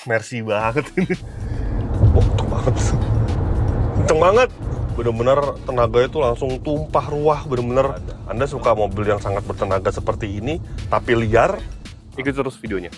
Mercy banget ini. Oh, kenceng banget. Kenceng banget. Bener-bener tenaganya tuh langsung tumpah ruah, bener-bener. Anda suka mobil yang sangat bertenaga seperti ini, tapi liar, ikuti terus videonya.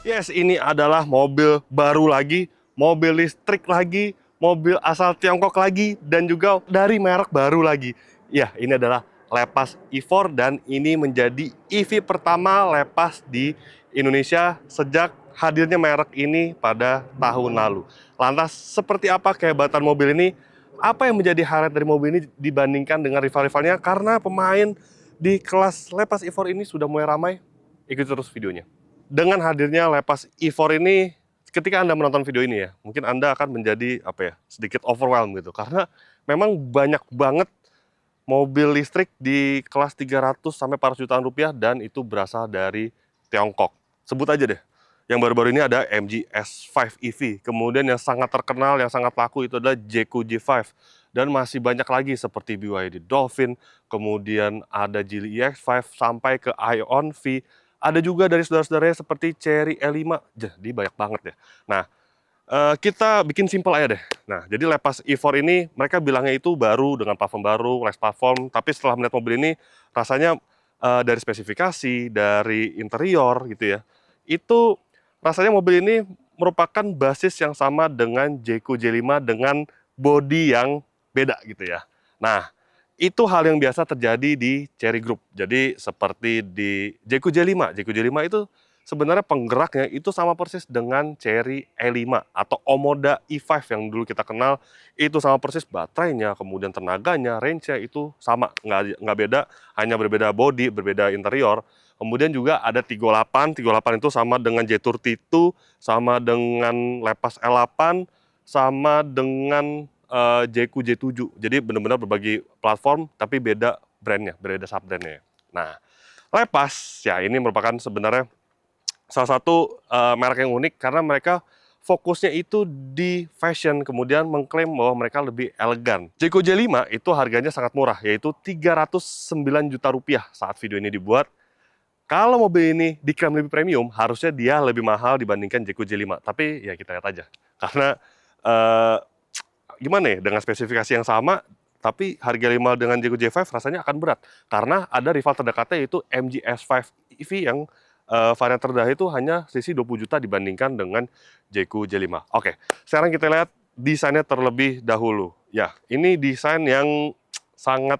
Yes, ini adalah mobil baru lagi, mobil listrik lagi, mobil asal Tiongkok lagi, dan juga dari merek baru lagi. Ya, ini adalah Lepas E4 dan ini menjadi EV pertama Lepas di Indonesia sejak hadirnya merek ini pada tahun lalu. Lantas, seperti apa kehebatan mobil ini? Apa yang menjadi highlight dari mobil ini dibandingkan dengan rival-rivalnya? Karena pemain di kelas Lepas E4 ini sudah mulai ramai. Ikuti terus videonya. Dengan hadirnya Lepas E4 ini, ketika Anda menonton video ini ya, mungkin Anda akan menjadi sedikit overwhelmed gitu. Karena memang banyak banget mobil listrik di kelas 300 sampai 400 jutaan rupiah dan itu berasal dari Tiongkok. Sebut aja deh. Yang baru-baru ini ada MG S5 EV. Kemudian yang sangat terkenal, yang sangat laku itu adalah Jeku J5. Dan masih banyak lagi seperti BYD Dolphin, kemudian ada Geely EX5 sampai ke Ion V. Ada juga dari saudara-saudaranya seperti Chery E5, jadi banyak banget ya. Nah, kita bikin simpel aja deh. Nah, jadi Lepas E4 ini mereka bilangnya itu baru dengan platform baru, less platform. Tapi setelah melihat mobil ini, rasanya dari spesifikasi, dari interior gitu ya, itu rasanya mobil ini merupakan basis yang sama dengan Jeku J5 dengan bodi yang beda gitu ya. Nah, itu hal yang biasa terjadi di Chery Group. Jadi seperti di Jeku J5. Jeku J5 itu sebenarnya penggeraknya itu sama persis dengan Chery E5 atau Omoda E5 yang dulu kita kenal. Itu sama persis baterainya, kemudian tenaganya, range-nya itu sama. Nggak beda, hanya berbeda body, berbeda interior. Kemudian juga ada 38. 38 itu sama dengan J32, sama dengan Lepas L8, sama dengan Jeku J7. Jadi benar-benar berbagi platform tapi beda brandnya, beda sub-brandnya. Nah, Lepas ya ini merupakan sebenarnya salah satu merek yang unik karena mereka fokusnya itu di fashion, kemudian mengklaim bahwa mereka lebih elegan. Jeku J5 itu harganya sangat murah, yaitu 309 juta rupiah saat video ini dibuat. Kalau mobil ini diklaim lebih premium, harusnya dia lebih mahal dibandingkan Jeku J5. Tapi ya kita lihat aja. Karena gimana ya, dengan spesifikasi yang sama, tapi harga 5 dengan Jeku J5 rasanya akan berat. Karena ada rival terdekatnya yaitu MG S5 EV yang varian terdah itu hanya selisih 20 juta dibandingkan dengan Jeku J5. Oke, sekarang kita lihat desainnya terlebih dahulu. Ya, ini desain yang sangat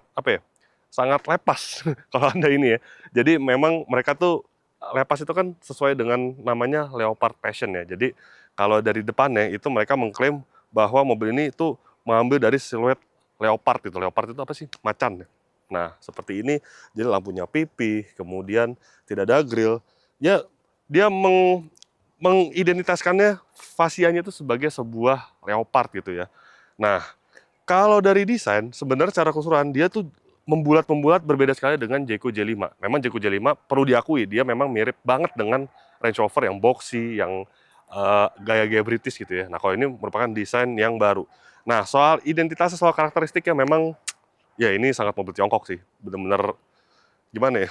sangat lepas kalau Anda ini ya. Jadi memang mereka tuh Lepas itu kan sesuai dengan namanya Leopard Passion ya. Jadi kalau dari depannya itu mereka mengklaim bahwa mobil ini itu mengambil dari siluet leopard gitu. Leopard itu apa sih? Macan ya. Nah, seperti ini. Jadi lampunya pipih, kemudian tidak ada grill. Ya, dia mengidentitaskannya fasianya itu sebagai sebuah leopard gitu ya. Nah, kalau dari desain, sebenarnya secara keseluruhan dia tuh membulat-membulat berbeda sekali dengan Jeku J5. Memang Jeku J5 perlu diakui, dia memang mirip banget dengan Range Rover yang boxy, yang gaya-gaya British gitu ya. Nah, kalau ini merupakan desain yang baru. Nah, soal identitasnya, soal karakteristiknya memang, ya ini sangat mobil Tiongkok sih. Bener-bener, gimana ya,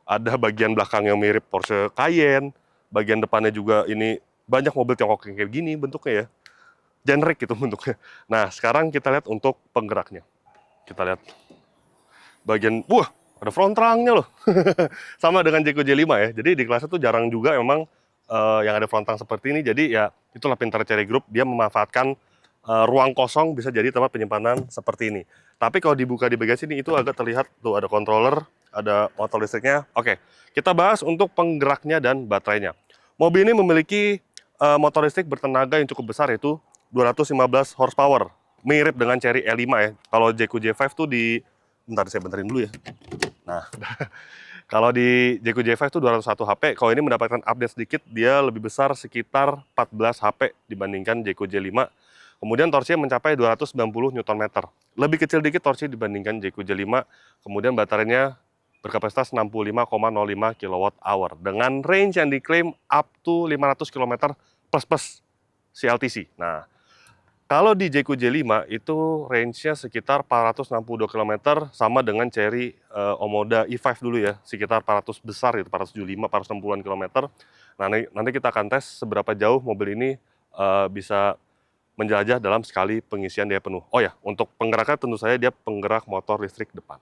ada bagian belakang yang mirip Porsche Cayenne, bagian depannya juga ini banyak mobil Tiongkok yang kayak gini bentuknya ya. Generic gitu bentuknya. Nah, sekarang kita lihat untuk penggeraknya. Kita lihat bagian, wah, ada front trunk-nya loh. Sama dengan Jeku J5 ya. Jadi di kelasnya tuh jarang juga memang yang ada front trunk seperti ini. Jadi ya itulah pintar Chery Group, dia memanfaatkan ruang kosong bisa jadi tempat penyimpanan seperti ini. Tapi kalau dibuka di bagian sini itu agak terlihat tuh ada controller, ada motor listriknya. Oke, kita bahas untuk penggeraknya dan baterainya. Mobil ini memiliki motor listrik bertenaga yang cukup besar yaitu 215 horsepower. Mirip dengan Chery E5 ya. Kalau Jeku J5 tuh bentar saya benerin dulu ya. Nah, kalau di Jeku J5 itu 201 HP, kalau ini mendapatkan update sedikit, dia lebih besar sekitar 14 HP dibandingkan Jeku J5. Kemudian torsinya mencapai 290 Nm. Lebih kecil dikit torsi dibandingkan JQ-J5. Kemudian baterainya berkapasitas 65,05 kWh dengan range yang diklaim up to 500 km plus CLTC. Nah, kalau di JQ-J5 itu range-nya sekitar 462 km sama dengan Chery Omoda E5 dulu ya, sekitar 400 besar itu, 475, 460-an km. Nah, nanti kita akan tes seberapa jauh mobil ini bisa menjelajah dalam sekali pengisian daya penuh. Oh ya, untuk penggeraknya tentu saja dia penggerak motor listrik depan.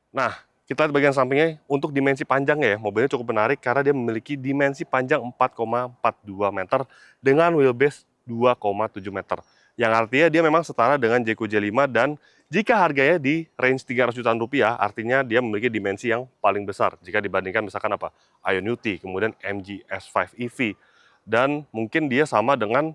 Nah, kita lihat bagian sampingnya, untuk dimensi panjangnya ya, mobilnya cukup menarik karena dia memiliki dimensi panjang 4,42 meter dengan wheelbase 2,7 meter. Yang artinya dia memang setara dengan JQ-J5 dan jika harganya di range 300 jutaan rupiah, artinya dia memiliki dimensi yang paling besar jika dibandingkan misalkan apa? Ionity, kemudian MG S5 EV. Dan mungkin dia sama dengan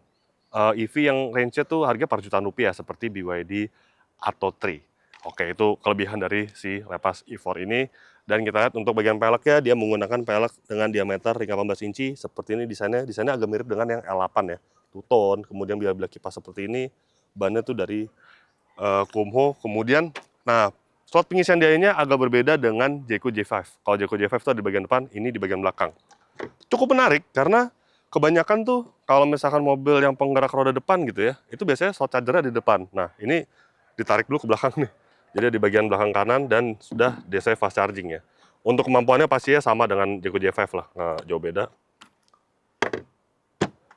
EV yang range-nya tuh harga per jutaan rupiah seperti BYD Atto 3. Oke, itu kelebihan dari si Lepas E4 ini. Dan kita lihat untuk bagian peleknya, dia menggunakan pelek dengan diameter ring 18 inci. Seperti ini desainnya agak mirip dengan yang L8 ya. Two-tone, kemudian bila kipas seperti ini. Bannya tuh dari Kumho. Kemudian, nah, slot pengisian dayanya agak berbeda dengan JQ J5. Kalau JQ J5 itu di bagian depan, ini di bagian belakang. Cukup menarik karena kebanyakan tuh kalau misalkan mobil yang penggerak roda depan gitu ya, itu biasanya slot chargernya di depan. Nah, ini ditarik dulu ke belakang nih. Jadi di bagian belakang kanan dan sudah DC fast charging ya. Untuk kemampuannya pastinya sama dengan JQ J5 lah, nggak jauh beda.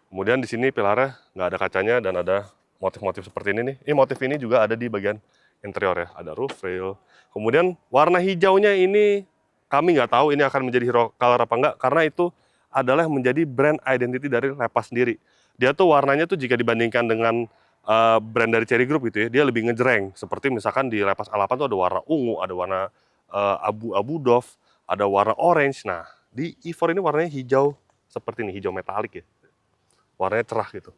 Kemudian di sini pilarnya nggak ada kacanya dan ada motif-motif seperti ini nih. Ini motif ini juga ada di bagian interior ya, ada roof rail. Kemudian warna hijaunya ini kami nggak tahu ini akan menjadi hero color apa enggak, karena itu adalah menjadi brand identity dari Lepas sendiri. Dia tuh warnanya tuh jika dibandingkan dengan brand dari Chery Group gitu ya, dia lebih ngejreng. Seperti misalkan di Lepas A8 tuh ada warna ungu, ada warna abu-abu doff, ada warna orange. Nah, di E4 ini warnanya hijau seperti ini, hijau metalik ya. Warnanya cerah gitu.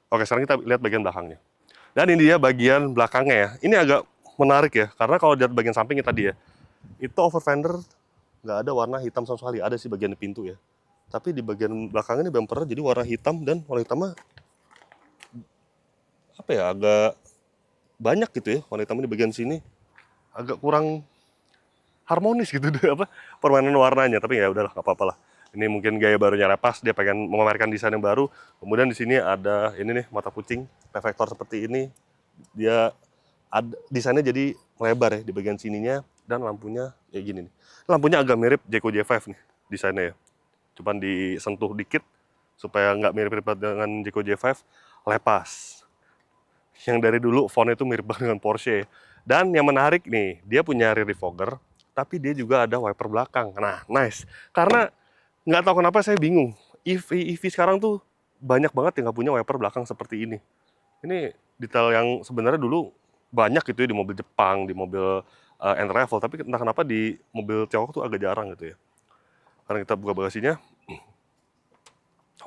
Oke, sekarang kita lihat bagian belakangnya. Dan ini dia bagian belakangnya ya. Ini agak menarik ya, karena kalau lihat bagian sampingnya tadi ya, itu over fender nggak ada warna hitam sama sekali, ada sih bagian di pintu ya. Tapi di bagian belakangnya ini bumpernya jadi warna hitam, dan warna hitamnya apa ya, agak banyak gitu ya, warna hitam di bagian sini agak kurang harmonis gitu deh apa permainan warnanya. Tapi ya udahlah, nggak apa-apa lah, ini mungkin gaya barunya Lepas, dia pengen memamerkan desain yang baru. Kemudian di sini ada ini nih, mata kucing reflektor seperti ini, dia ada desainnya jadi lebar ya di bagian sininya, dan lampunya kayak gini nih. Lampunya agak mirip JQ J5 nih desainnya ya, cuman disentuh dikit supaya nggak mirip-mirip dengan JQ J5 Lepas. Yang dari dulu fontnya itu mirip banget dengan Porsche. Dan yang menarik nih, dia punya rear defogger, tapi dia juga ada wiper belakang. Nah, nice. Karena nggak tahu kenapa saya bingung. EV sekarang tuh banyak banget yang nggak punya wiper belakang seperti ini. Ini detail yang sebenarnya dulu banyak gitu ya di mobil Jepang, di mobil N-Travel, tapi entah kenapa di mobil Tiongkok tuh agak jarang gitu ya. Karena kita buka bagasinya,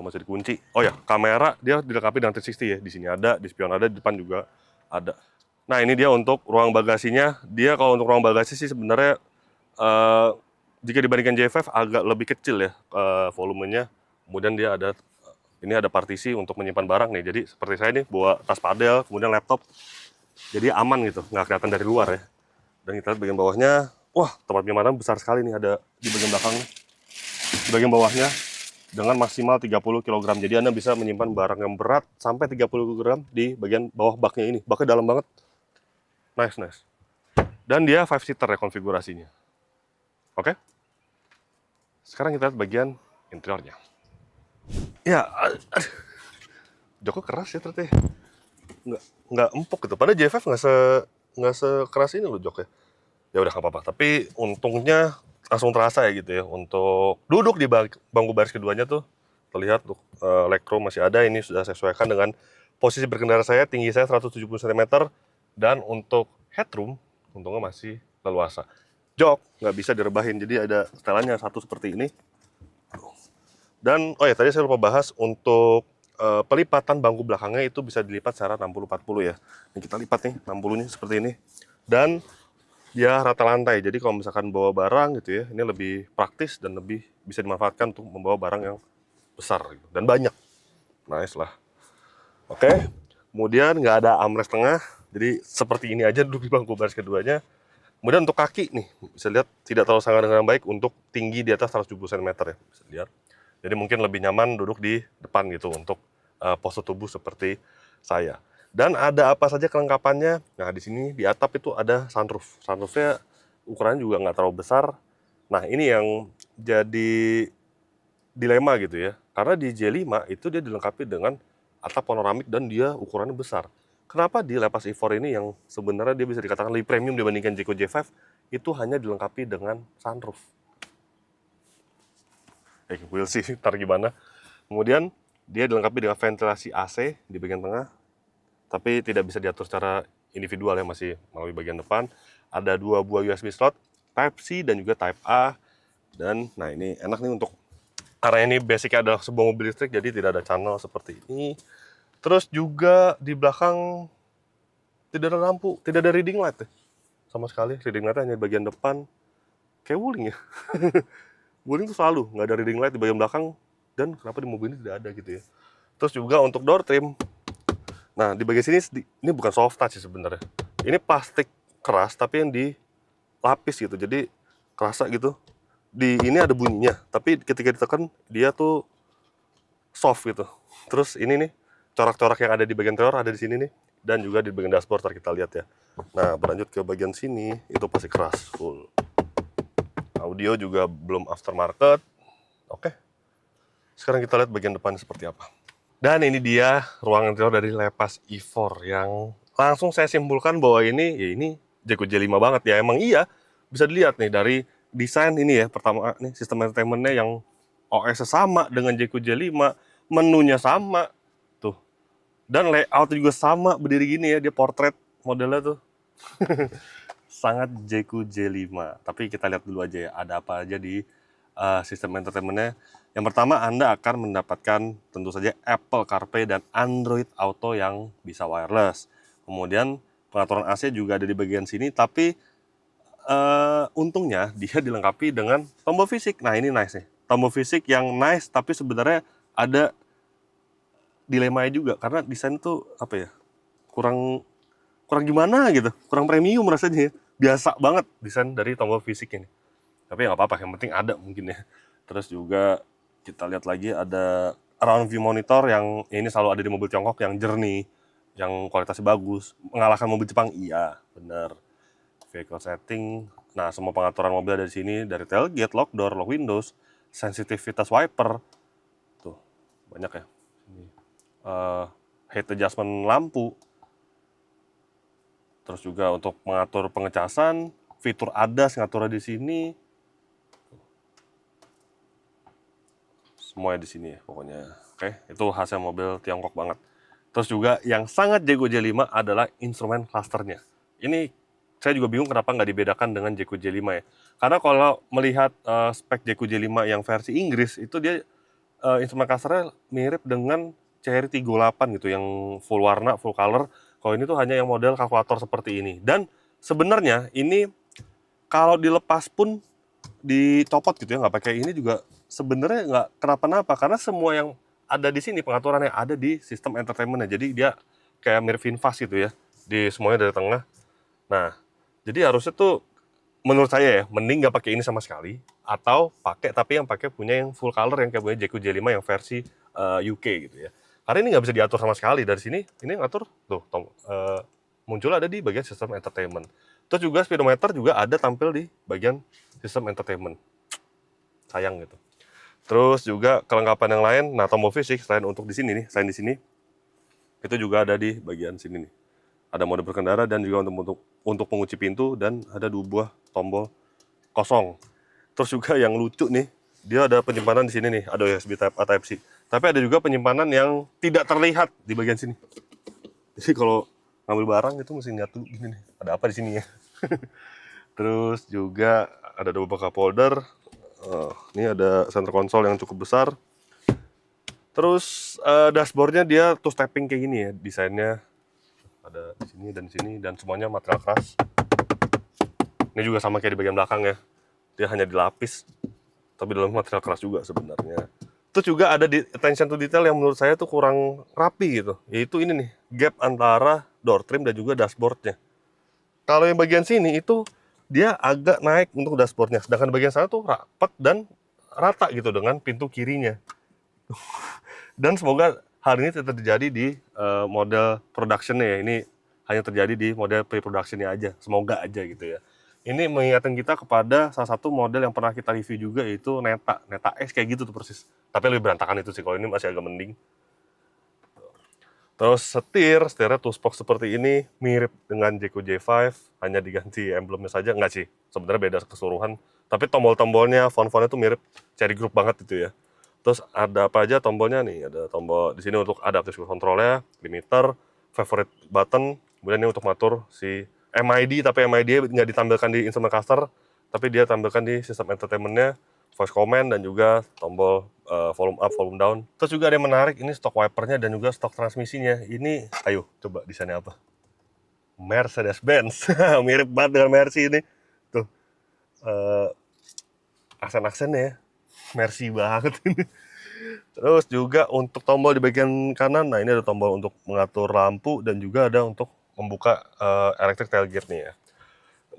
masih dikunci. Oh ya, kamera dia dilengkapi dengan 360 ya. Di sini ada, di spion ada, di depan juga ada. Nah, ini dia untuk ruang bagasinya. Dia kalau untuk ruang bagasi sih sebenarnya jika dibandingkan J5 agak lebih kecil ya volumenya. Kemudian dia ada ini ada partisi untuk menyimpan barang nih. Jadi seperti saya nih bawa tas padel, kemudian laptop. Jadi aman gitu, nggak kelihatan dari luar ya. Dan kita lihat bagian bawahnya, wah tempat penyimpanan besar sekali nih, ada di bagian belakang. Di bagian bawahnya dengan maksimal 30 kg. Jadi Anda bisa menyimpan barang yang berat sampai 30 kg di bagian bawah baknya ini. Baknya dalam banget. Nice. Dan dia 5-seater ya konfigurasinya. Oke. Sekarang kita lihat bagian interiornya. Ya, joknya keras ya ternyata. Nggak empuk gitu. Padahal J5 nggak sekeras ini loh joknya. Ya udah nggak apa-apa. Tapi untungnya langsung terasa ya gitu ya. Untuk duduk di bangku baris keduanya tuh terlihat tuh legroom masih ada. Ini sudah saya sesuaikan dengan posisi berkendara saya, tinggi saya 170 cm, dan untuk headroom untungnya masih leluasa. Jok nggak bisa direbahin, jadi ada setelannya satu seperti ini. Dan oh ya, tadi saya lupa bahas untuk pelipatan bangku belakangnya itu bisa dilipat secara 60-40 ya. Ini kita lipat nih 60-nya seperti ini. Dan dia rata lantai, jadi kalau misalkan bawa barang gitu ya, ini lebih praktis dan lebih bisa dimanfaatkan untuk membawa barang yang besar gitu, dan banyak. Nice lah. Oke. Kemudian nggak ada armrest tengah, jadi seperti ini aja duduk di bangku baris keduanya. Kemudian untuk kaki nih, bisa lihat tidak terlalu sangat dengan baik untuk tinggi di atas 170 cm ya, bisa lihat. Jadi mungkin lebih nyaman duduk di depan gitu untuk postur tubuh seperti saya. Dan ada apa saja kelengkapannya? Nah di sini di atap itu ada sunroof. Sunroofnya ukurannya juga nggak terlalu besar. Nah ini yang jadi dilema gitu ya. Karena di J5 itu dia dilengkapi dengan atap panoramik dan dia ukurannya besar. Kenapa di Lepas E4 ini yang sebenarnya dia bisa dikatakan lebih premium dibandingkan Jayco J5 itu hanya dilengkapi dengan sunroof. We'll see ntar gimana. Kemudian dia dilengkapi dengan ventilasi AC di bagian tengah, tapi tidak bisa diatur secara individual ya, masih melalui bagian depan. Ada 2 buah USB slot, Type C dan juga Type A. Dan nah ini enak nih untuk, karena ini basicnya adalah sebuah mobil listrik, jadi tidak ada channel seperti ini. Terus juga di belakang tidak ada lampu, tidak ada reading light ya. Sama sekali, reading light hanya di bagian depan. Kayak Wuling ya. Wuling tuh selalu nggak ada reading light di bagian belakang, dan kenapa di mobil ini tidak ada gitu ya. Terus juga untuk door trim, nah di bagian sini ini bukan soft touch sih sebenarnya. Ini plastik keras tapi yang dilapis gitu, jadi kerasa gitu. Di ini ada bunyinya, tapi ketika ditekan dia tuh soft gitu. Terus ini nih corak-corak yang ada di bagian interior ada di sini nih, dan juga di bagian dashboard ntar kita lihat ya. Nah berlanjut ke bagian sini itu pasti keras full. Audio juga belum aftermarket. Oke. Sekarang kita lihat bagian depan seperti apa. Dan ini dia ruang interior dari Lepas E4 yang langsung saya simpulkan bahwa ini ya ini Jayco J5 banget ya. Emang iya, bisa dilihat nih dari desain ini ya. Pertama nih sistem entertainment-nya yang OS sama dengan Jayco J5, menunya sama tuh. Dan layout juga sama, berdiri gini ya, dia portrait modelnya tuh. Sangat Jayco J5. Tapi kita lihat dulu aja ya, ada apa aja di sistem entertainment-nya. Yang pertama, Anda akan mendapatkan tentu saja Apple CarPlay dan Android Auto yang bisa wireless. Kemudian pengaturan AC juga ada di bagian sini, tapi untungnya dia dilengkapi dengan tombol fisik. Nah ini nice nih, tombol fisik yang nice, tapi sebenarnya ada dilemanya juga karena desain tuh apa ya, kurang gimana gitu, kurang premium rasanya ya. Biasa banget desain dari tombol fisik ini. Tapi nggak apa-apa, yang penting ada mungkin ya. Terus juga kita lihat lagi ada around view monitor yang ini selalu ada di mobil Tiongkok, yang jernih, yang kualitasnya bagus. Mengalahkan mobil Jepang, iya benar. Vehicle setting, nah semua pengaturan mobil ada di sini, dari tailgate, lock door, lock windows, sensitivitas wiper, tuh banyak ya. Head adjustment lampu. Terus juga untuk mengatur pengecasan, fitur ADAS ngatur di sini. Semuanya di sini ya pokoknya. Oke, itu hasil mobil Tiongkok banget. Terus juga yang sangat Jayco J5 adalah instrumen clusternya. Ini saya juga bingung kenapa nggak dibedakan dengan Jayco J5 ya. Karena kalau melihat spek Jayco J5 yang versi Inggris, itu dia instrumen clusternya mirip dengan CR 38 gitu, yang full warna, full color. Kalau ini tuh hanya yang model kalkulator seperti ini. Dan sebenarnya ini kalau dilepas pun dicopot gitu ya, nggak pakai ini juga sebenarnya nggak kenapa-napa, karena semua yang ada di sini pengaturan yang ada di sistem entertainment-nya. Jadi dia kayak mirip VinFast gitu ya, di semuanya dari tengah. Nah, jadi harusnya tuh menurut saya ya, mending nggak pakai ini sama sekali, atau pakai tapi yang pakai punya yang full color yang kayak punya Jayco J5 yang versi UK gitu ya. Karena ini nggak bisa diatur sama sekali dari sini. Ini ngatur tuh muncul ada di bagian sistem entertainment. Terus juga speedometer juga ada tampil di bagian sistem entertainment. Sayang gitu. Terus juga kelengkapan yang lain, nah tombol fisik selain untuk di sini nih, selain di sini, itu juga ada di bagian sini nih. Ada mode berkendara dan juga untuk pengunci pintu, dan ada 2 buah tombol kosong. Terus juga yang lucu nih, dia ada penyimpanan di sini nih, ada USB Type A Type C. Tapi ada juga penyimpanan yang tidak terlihat di bagian sini. Jadi kalau ngambil barang itu mesti nyatu gini nih, ada apa di sini ya. Terus juga ada beberapa folder. Ini ada center console yang cukup besar. Terus dashboardnya dia tuh stepping kayak gini ya, desainnya ada di sini dan di sini, dan semuanya material keras. Ini juga sama kayak di bagian belakang ya, dia hanya dilapis, tapi dalam material keras juga sebenarnya. Terus juga ada di attention to detail yang menurut saya tuh kurang rapi gitu. Yaitu ini nih, gap antara door trim dan juga dashboardnya. Kalau yang bagian sini itu dia agak naik untuk dashboardnya, sedangkan bagian sana tuh rapat dan rata gitu dengan pintu kirinya. Dan semoga hal ini tetap terjadi di model production-nya ya. Ini hanya terjadi di model pre-production-nya aja. Semoga aja gitu ya. Ini mengingatkan kita kepada salah satu model yang pernah kita review juga, yaitu Neta X kayak gitu tuh persis. Tapi lebih berantakan itu sih, kalau ini masih agak mending. Terus setirnya two spoke seperti ini, mirip dengan Jayco J5, hanya diganti emblemnya saja. Enggak sih, sebenarnya beda keseluruhan. Tapi tombol-tombolnya, font-fontnya tuh mirip Cherry Group banget itu ya. Terus ada apa aja tombolnya nih, ada tombol di sini untuk adaptive control-nya, limiter, favorite button, kemudian ini untuk ngatur si MID, tapi MID nggak ditampilkan di instrument cluster, tapi dia tampilkan di sistem entertainment-nya, voice command, dan juga tombol volume up, volume down. Terus juga ada yang menarik, ini stok wipernya dan juga stok transmisinya. Ini, ayo coba desainnya apa? Mercedes-Benz, mirip banget dengan Mercy ini. Tuh, aksen-aksennya ya, Mercy banget ini. Terus juga untuk tombol di bagian kanan, nah ini ada tombol untuk mengatur lampu dan juga ada untuk membuka electric tailgate nih ya.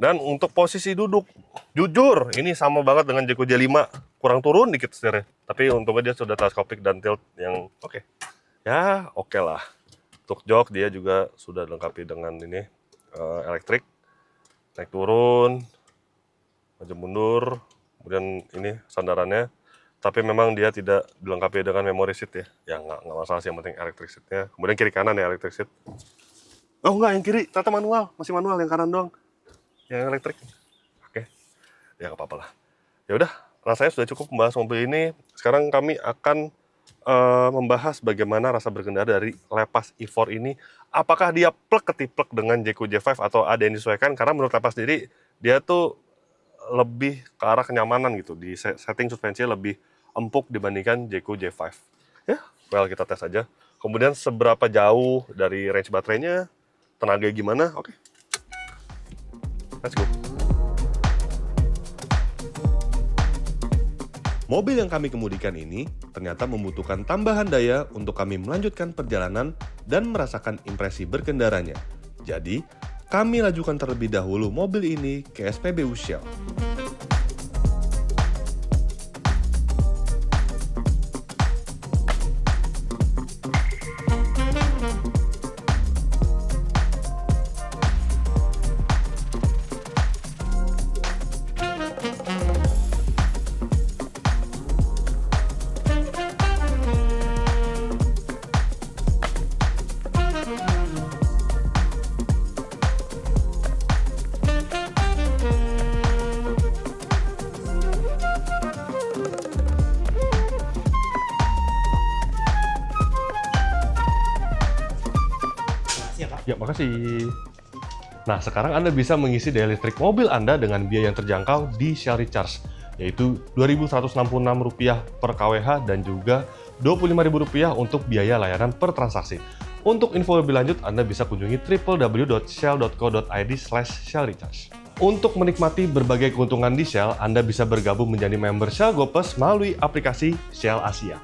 Dan untuk posisi duduk, jujur ini sama banget dengan Jayco J5, kurang turun dikit setirnya. Tapi untungnya dia sudah teleskopik dan tilt yang oke. Ya oke lah. Untuk jok dia juga sudah dilengkapi dengan ini elektrik, naik turun, maju mundur, kemudian ini sandarannya. Tapi memang dia tidak dilengkapi dengan memory seat ya. Ya nggak masalah sih, yang penting electric seatnya. Kemudian kiri kanan ya electric seat. Oh enggak, yang kiri ternyata manual, masih manual, yang kanan doang yang elektrik. Oke, ya nggak apa-apa lah. Ya udah, rasanya sudah cukup membahas mobil ini. Sekarang kami akan membahas bagaimana rasa berkendara dari Lepas E4 ini. Apakah dia plek ketiplek dengan Jayco J5 atau ada yang disesuaikan? Karena menurut Lepas sendiri dia tuh lebih ke arah kenyamanan gitu. Di setting suspensinya lebih empuk dibandingkan Jayco J5. Ya, well kita tes aja. Kemudian seberapa jauh dari range baterainya, tenaga gimana? Oke. Let's go. Mobil yang kami kemudikan ini ternyata membutuhkan tambahan daya untuk kami melanjutkan perjalanan dan merasakan impresi berkendaranya. Jadi, kami lajukan terlebih dahulu mobil ini ke SPBU Shell. Ya, makasih. Nah, sekarang Anda bisa mengisi daya listrik mobil Anda dengan biaya yang terjangkau di Shell Recharge, yaitu Rp2.166 per kWh dan juga Rp25.000 untuk biaya layanan per transaksi. Untuk info lebih lanjut, Anda bisa kunjungi www.shell.co.id/shellrecharge. Untuk menikmati berbagai keuntungan di Shell, Anda bisa bergabung menjadi member Shell GoPlus melalui aplikasi Shell Asia.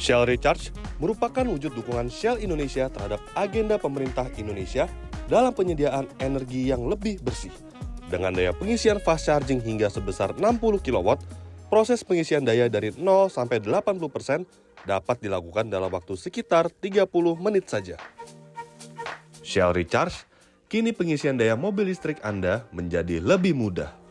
Shell Recharge merupakan wujud dukungan Shell Indonesia terhadap agenda pemerintah Indonesia dalam penyediaan energi yang lebih bersih. Dengan daya pengisian fast charging hingga sebesar 60 kW, proses pengisian daya dari 0 sampai 80% dapat dilakukan dalam waktu sekitar 30 menit saja. Shell Recharge, kini pengisian daya mobil listrik Anda menjadi lebih mudah.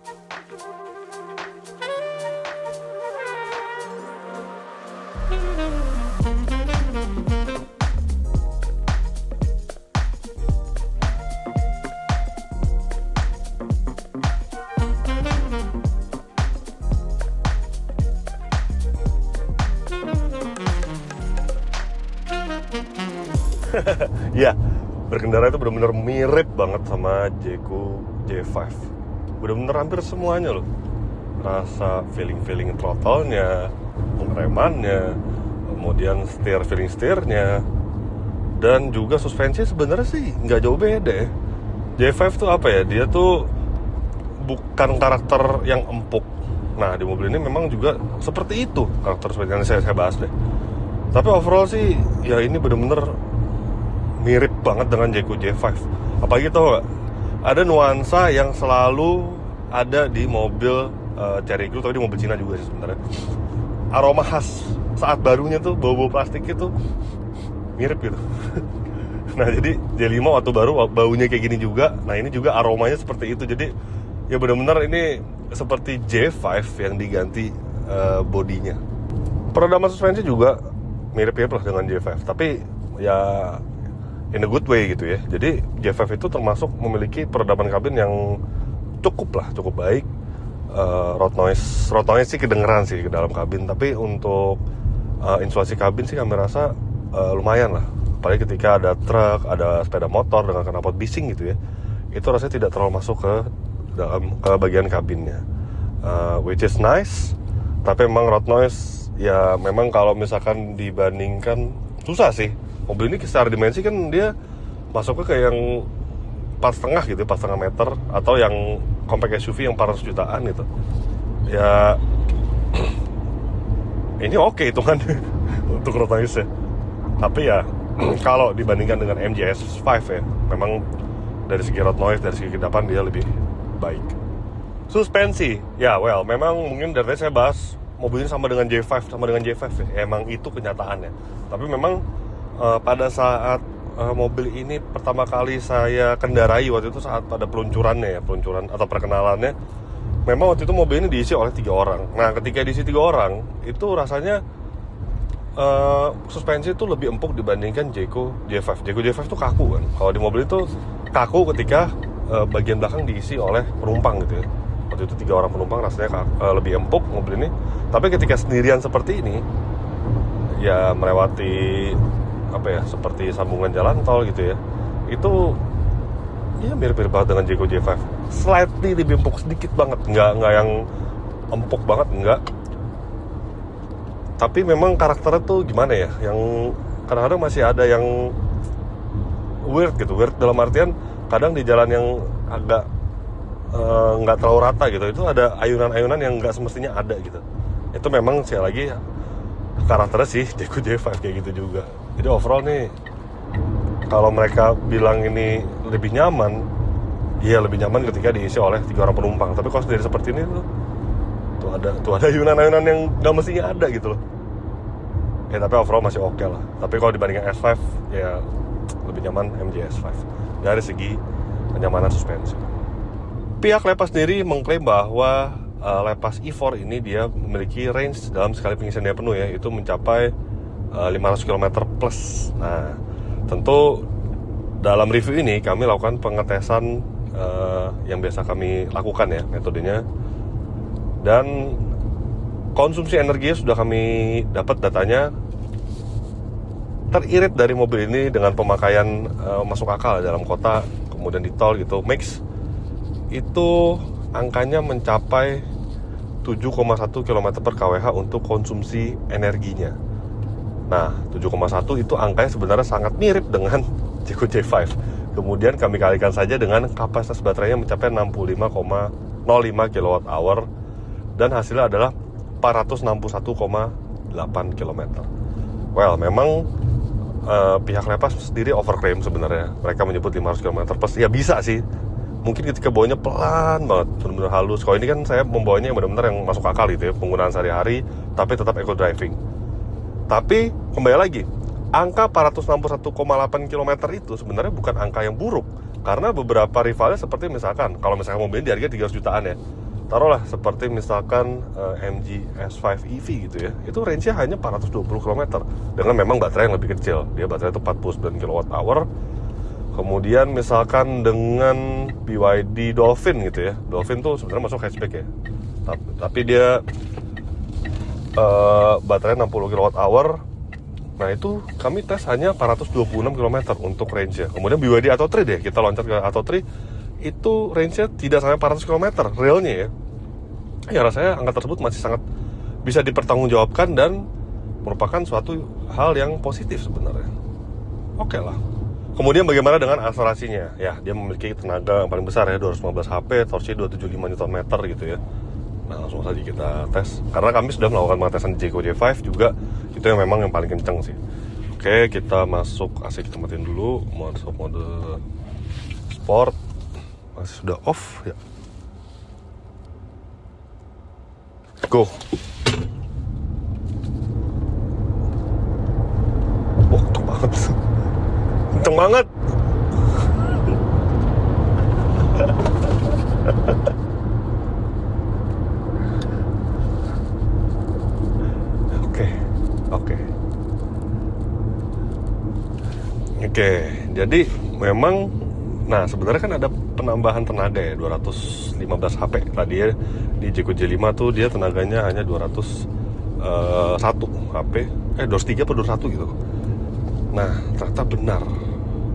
Ya, berkendara itu benar-benar mirip banget sama Jayco J5. Benar-benar hampir semuanya loh. Rasa feeling throttle-nya, pengeremannya, kemudian feeling steer-nya, dan juga suspensi sebenarnya sih nggak jauh beda ya. J5 tuh apa ya, dia tuh bukan karakter yang empuk. Nah, di mobil ini memang juga seperti itu karakter seperti yang saya bahas deh. Tapi overall sih, ya ini bener-bener mirip banget dengan Jayco J5. Apalagi tau gak, ada nuansa yang selalu ada di mobil Cherry Crew, tapi di mobil Cina juga sih sebenarnya. Aroma khas saat barunya tuh, bau-bau plastik itu mirip gitu. Nah, jadi J5 waktu baru baunya kayak gini juga. Nah, ini juga aromanya seperti itu. Jadi ya benar-benar ini seperti J5 yang diganti bodinya. Peredaman suspensi juga mirip-mirip lah dengan J5, tapi ya in a good way gitu ya. Jadi J5 itu termasuk memiliki peredaman kabin yang cukup baik. Road noise sih kedengeran sih ke dalam kabin, tapi untuk insulasi kabin sih kami rasa lumayan lah. Apalagi ketika ada truk, ada sepeda motor dengan knalpot bising gitu ya, itu rasanya tidak terlalu masuk ke bagian kabinnya, which is nice. Tapi memang road noise ya memang kalau misalkan dibandingkan susah sih. Mobil ini secara dimensi kan dia masuknya ke yang 4,5 gitu, 4,5 meter, atau yang compact SUV yang 400 jutaan gitu. Ya ini oke hitungan untuk road noise ya. Tapi ya kalau dibandingkan dengan MG S5 ya, memang dari segi road noise, dari segi kedapan dia lebih baik. Suspensi, ya memang mungkin dari tadi saya bahas mobil ini sama dengan J5 ya. Emang itu kenyataannya. Tapi memang pada saat mobil ini pertama kali saya kendarai waktu itu saat pada peluncuran atau perkenalannya, memang waktu itu mobil ini diisi oleh 3 orang. Nah, ketika diisi 3 orang, itu rasanya suspensi itu lebih empuk dibandingkan Jayco J5. Jayco J5 itu kaku kan. Kalau di mobil itu kaku ketika bagian belakang diisi oleh penumpang gitu ya. Waktu itu 3 orang penumpang rasanya lebih empuk mobil ini. Tapi ketika sendirian seperti ini, ya melewati seperti sambungan jalan tol gitu ya, itu ya mirip-mirip banget dengan Jayco J5. Slightly lebih empuk sedikit banget, nggak yang empuk banget, nggak. Tapi memang karakternya tuh gimana ya, yang kadang-kadang masih ada yang weird gitu. Weird dalam artian kadang di jalan yang agak nggak terlalu rata gitu, itu ada ayunan-ayunan yang nggak semestinya ada gitu. Itu memang sekali lagi karakternya sih Jayco J5 kayak gitu juga. Jadi overall nih, kalau mereka bilang ini lebih nyaman, iya lebih nyaman ketika diisi oleh 3 orang penumpang. Tapi kalau sendiri seperti ini tuh ada ayunan-ayunan yang nggak mestinya ada gitu loh. Ya tapi overall masih oke lah. Tapi kalau dibandingkan S5, ya lebih nyaman MG S5 dari segi kenyamanan suspensi. Pihak Lepas sendiri mengklaim bahwa Lepas E4 ini dia memiliki range dalam sekali pengisian daya penuh ya, itu mencapai 500 km plus. Nah, tentu dalam review ini kami lakukan pengetesan yang biasa kami lakukan ya, metodenya. Dan konsumsi energinya sudah kami dapat datanya. Teririt dari mobil ini dengan pemakaian masuk akal dalam kota, kemudian di tol gitu, mix, itu angkanya mencapai 7,1 km per kWh untuk konsumsi energinya. Nah, 7,1 itu angkanya sebenarnya sangat mirip dengan Jayco J5. Kemudian kami kalikan saja dengan kapasitas baterainya mencapai 65,05 kWh dan hasilnya adalah 461,8 km. Memang pihak Lepas sendiri overclaim sebenarnya. Mereka menyebut 500 km plus. Ya bisa sih. Mungkin ketika bawanya pelan banget, benar-benar halus. Kalau ini kan saya membawanya yang benar-benar yang masuk akal gitu ya, penggunaan sehari-hari, tapi tetap eco driving. Tapi kembali lagi, angka 461,8 km itu sebenarnya bukan angka yang buruk, karena beberapa rivalnya seperti misalkan, kalau misalkan mobil ini di harga 300 jutaan ya, taruhlah seperti misalkan MG S5 EV gitu ya, itu range-nya hanya 420 km dengan memang baterai yang lebih kecil. Dia baterai itu 49 kWh. Kemudian misalkan dengan BYD Dolphin gitu ya, Dolphin tuh sebenarnya masuk hatchback ya, tapi dia baterai 60 kWh. Nah itu kami tes hanya 426 km untuk range-nya. Kemudian BYD Atto 3 deh, kita loncat ke Atto 3, itu range-nya tidak sampai 400 km realnya ya. Ya rasanya angka tersebut masih sangat bisa dipertanggungjawabkan dan merupakan suatu hal yang positif sebenarnya. Oke lah. Kemudian bagaimana dengan akselerasinya? Ya, dia memiliki tenaga yang paling besar ya, 215 HP, torsi 275 Nm gitu ya. Nah, langsung saja kita tes. Karena kami sudah melakukan pengetesan di Jayco J5 juga, itu yang memang yang paling kenceng sih. Oke, kita masuk AC, kita matiin dulu. Mode sport masih sudah off ya. Go. Wah, kenceng banget. Kenceng banget. Oke, jadi memang, nah sebenarnya kan ada penambahan tenaga ya, 215 HP. Tadi ya di Jayco J5 tuh dia tenaganya hanya 201 HP, 203 atau 21 gitu. Nah, ternyata benar,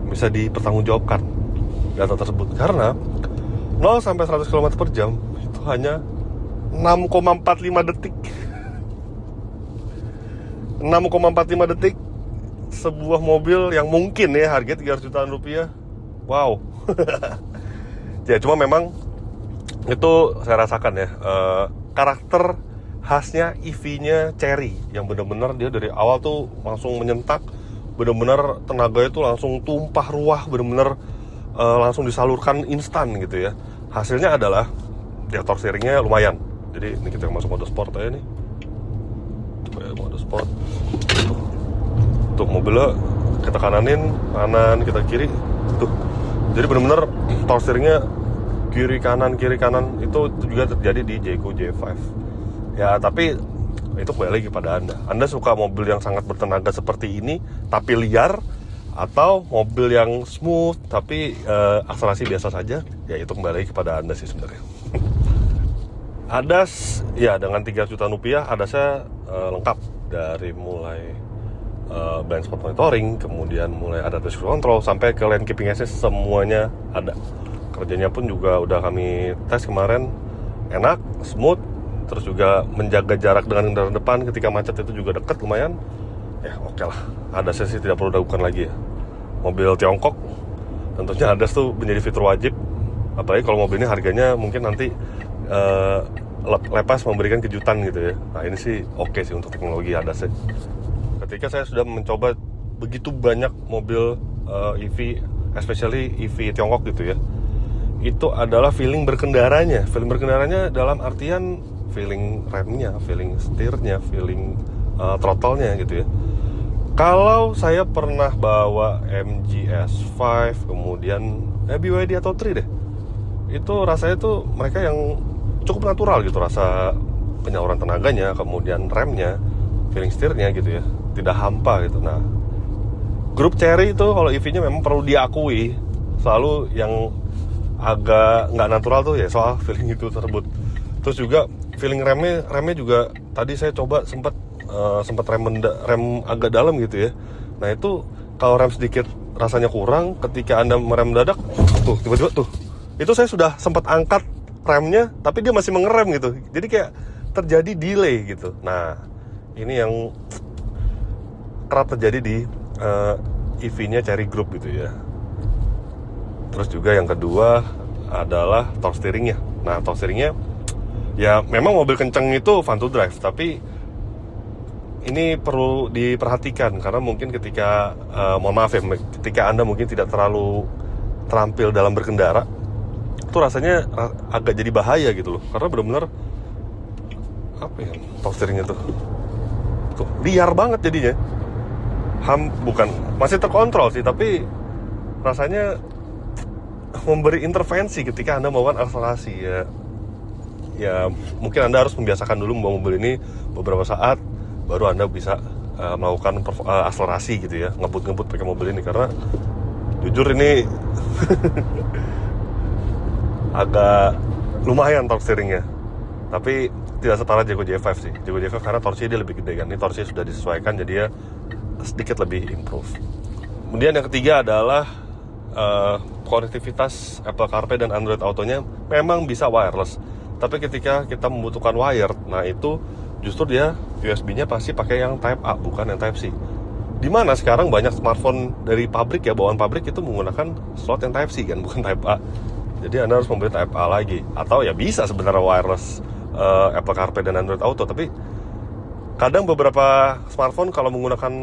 bisa dipertanggungjawabkan data tersebut. Karena 0 sampai 100 km per jam itu hanya 6,45 detik. 6,45 detik. Sebuah mobil yang mungkin ya harga 300 jutaan rupiah. Wow. Ya cuma memang itu saya rasakan ya, karakter khasnya EV-nya Chery yang benar-benar dia dari awal tuh langsung menyentak, benar-benar tenaga itu langsung tumpah ruah, benar-benar langsung disalurkan instan gitu ya. Hasilnya adalah dia torque steeringnya lumayan. Jadi ini kita masuk mode sport aja nih. Coba ya, mode sport. Tuh mobilnya kita kananin, kanan, kita kiri. Tuh. Jadi benar-benar torque steeringnya kiri kanan itu juga terjadi di Jayco J5. Ya, tapi itu kembali lagi pada Anda. Anda suka mobil yang sangat bertenaga seperti ini tapi liar, atau mobil yang smooth tapi akselerasi biasa saja? Ya itu kembali lagi kepada Anda sih sebenarnya. ADAS ya dengan 3 juta rupiah ADASnya lengkap, dari mulai blind spot monitoring, kemudian mulai adaptive cruise control sampai ke lane keeping assist, semuanya ada. Kerjanya pun juga udah kami tes kemarin, enak, smooth, terus juga menjaga jarak dengan kendaraan depan ketika macet itu juga deket lumayan. Ya oke lah, ADAS sih tidak perlu diragukan lagi ya. Mobil Tiongkok tentunya ADAS tuh menjadi fitur wajib, apalagi kalau mobil ini harganya mungkin nanti lepas memberikan kejutan gitu ya. Nah ini sih oke sih untuk teknologi ADAS ya. Ketika saya sudah mencoba begitu banyak mobil EV, especially EV Tiongkok gitu ya, itu adalah feeling berkendaranya. Feeling berkendaranya dalam artian feeling remnya, feeling setirnya, feeling throttle-nya gitu ya. Kalau saya pernah bawa MG S5, kemudian BYD atau 3 deh, itu rasanya tuh mereka yang cukup natural gitu, rasa penyaluran tenaganya, kemudian remnya, feeling setirnya gitu ya, tidak hampa gitu. Nah, grup Chery itu kalau EV-nya memang perlu diakui selalu yang agak nggak natural tuh ya soal feeling itu tersebut. Terus juga feeling remnya juga tadi saya coba sempat rem agak dalam gitu ya. Nah itu kalau rem sedikit rasanya kurang, ketika Anda merem mendadak tuh tiba-tiba tuh itu saya sudah sempat angkat remnya tapi dia masih mengerem gitu, jadi kayak terjadi delay gitu. Nah ini yang kerap terjadi di EV-nya Chery Group gitu ya. Terus juga yang kedua adalah torque steeringnya. Nah torque steeringnya ya memang mobil kenceng itu fun to drive, tapi ini perlu diperhatikan karena mungkin ketika mohon maaf ya, ketika Anda mungkin tidak terlalu terampil dalam berkendara, itu rasanya agak jadi bahaya gitu loh, karena benar-benar apa ya, torque steeringnya tuh liar banget jadinya. Bukan masih terkontrol sih, tapi rasanya memberi intervensi ketika Anda melakukan akselerasi ya. Ya mungkin Anda harus membiasakan dulu membawa mobil ini beberapa saat, baru Anda bisa melakukan akselerasi gitu ya, ngebut pakai mobil ini. Karena jujur ini agak lumayan torque steeringnya, tapi tidak setara Jayco J5 sih. Jayco J5 karena torsinya dia lebih gede kan, ini torsinya sudah disesuaikan jadi ya sedikit lebih improve. Kemudian yang ketiga adalah konektivitas Apple CarPlay dan Android Auto-nya memang bisa wireless, tapi ketika kita membutuhkan wired, nah itu justru dia USB-nya pasti pakai yang Type A bukan yang Type C. Dimana sekarang banyak smartphone dari pabrik ya, bawaan pabrik itu menggunakan slot yang Type-C kan, bukan Type-A. Jadi Anda harus membeli Type-A lagi. Atau ya bisa sebenarnya wireless Apple CarPlay dan Android Auto, tapi kadang beberapa smartphone kalau menggunakan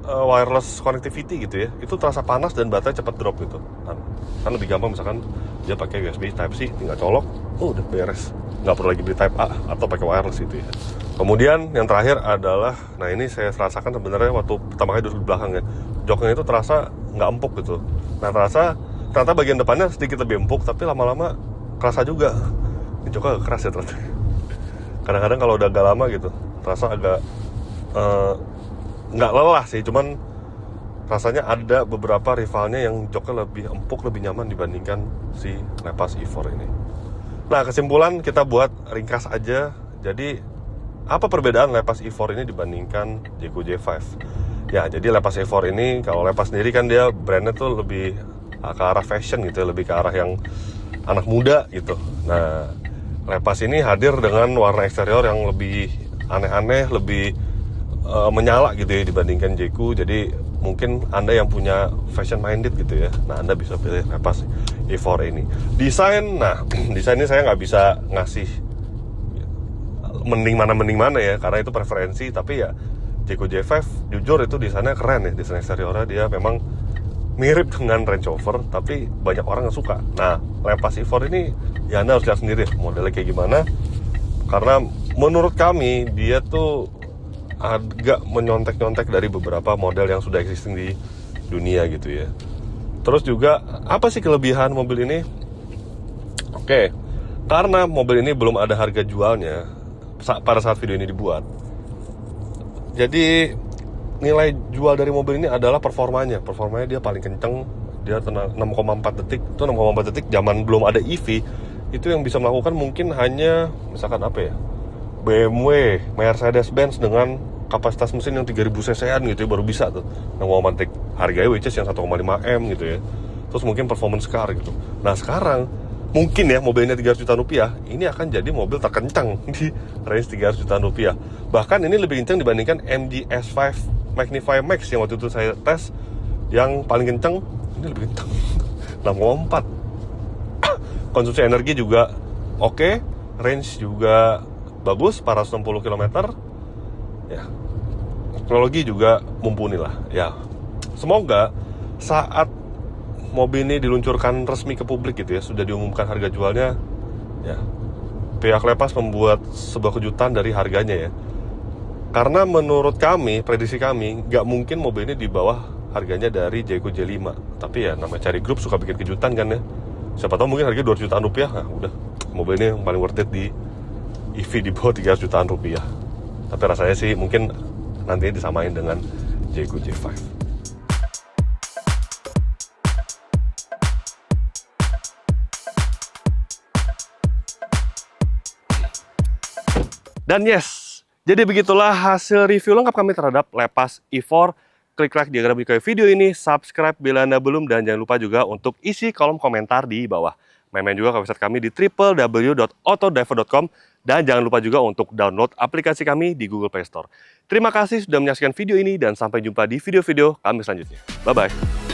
wireless connectivity gitu ya, itu terasa panas dan baterai cepat drop gitu kan lebih gampang misalkan dia pakai USB Type-C, tinggal colok, udah beres, nggak perlu lagi beli Type-A atau pakai wireless gitu ya. Kemudian yang terakhir adalah, nah ini saya rasakan sebenarnya waktu pertama kali duduk di belakang ya, joknya itu terasa nggak empuk gitu. Nah ternyata bagian depannya sedikit lebih empuk, tapi lama-lama kerasa juga ini joknya agak keras ya ternyata. Kadang-kadang kalau udah agak lama gitu terasa agak nggak lelah sih, cuman rasanya ada beberapa rivalnya yang joknya lebih empuk, lebih nyaman dibandingkan si Lepas E4 ini. Nah kesimpulan kita buat ringkas aja. Jadi apa perbedaan Lepas E4 ini dibandingkan Jayco J5? Ya jadi Lepas E4 ini, kalau Lepas sendiri kan dia brandnya tuh lebih ke arah fashion gitu ya, lebih ke arah yang anak muda gitu. Nah Lepas ini hadir dengan warna eksterior yang lebih aneh-aneh, lebih menyala gitu ya dibandingkan Jayco. Jadi mungkin Anda yang punya fashion minded gitu ya, nah Anda bisa pilih Lepas E4 ini. Desain ini saya nggak bisa ngasih mending mana ya, karena itu preferensi. Tapi ya Jayco J5 jujur itu desainnya keren ya, desain eksteriornya dia memang mirip dengan Range Rover, tapi banyak orang yang suka. Nah Lepas E4 ini ya Anda harus lihat sendiri modelnya kayak gimana, karena menurut kami dia tuh agak menyontek-nyontek dari beberapa model yang sudah existing di dunia gitu ya. Terus juga apa sih kelebihan mobil ini? Oke, karena mobil ini belum ada harga jualnya pada saat video ini dibuat, jadi nilai jual dari mobil ini adalah performanya dia paling kenceng. Dia 6,4 detik. Itu 6,4 detik zaman belum ada EV, itu yang bisa melakukan mungkin hanya misalkan apa ya, BMW, Mercedes-Benz dengan kapasitas mesin yang 3000 cc-an gitu ya, baru bisa tuh 6,4 detik. Harganya which is yang 1,5 M gitu ya. Terus mungkin performance car gitu. Nah sekarang mungkin ya mobilnya 300 jutaan rupiah, ini akan jadi mobil terkencang di range 300 jutaan rupiah. Bahkan ini lebih kencang dibandingkan MG S5 Magnify Max yang waktu itu saya tes, yang paling kencang ini lebih kencang 6,4. Konsumsi energi juga oke, range juga bagus 460 km ya. Teknologi juga mumpuni lah ya. Semoga saat mobil ini diluncurkan resmi ke publik gitu ya, sudah diumumkan harga jualnya ya, pihak Lepas membuat sebuah kejutan dari harganya ya. Karena menurut kami, prediksi kami, nggak mungkin mobil ini di bawah harganya dari Jayco J5. Tapi ya namanya cari grup suka bikin kejutan kan ya. Siapa tahu mungkin harganya 200 jutaan rupiah, nah udah mobil ini yang paling worth it di EV di bawah 300 jutaan rupiah. Tapi rasanya sih mungkin nantinya disamain dengan Jayco J5. Dan yes, jadi begitulah hasil review lengkap kami terhadap Lepas E4. Klik like diagram di video ini, subscribe bila Anda belum, dan jangan lupa juga untuk isi kolom komentar di bawah. Main-main juga ke website kami di www.autodriver.com, dan jangan lupa juga untuk download aplikasi kami di Google Play Store. Terima kasih sudah menyaksikan video ini, dan sampai jumpa di video-video kami selanjutnya. Bye-bye.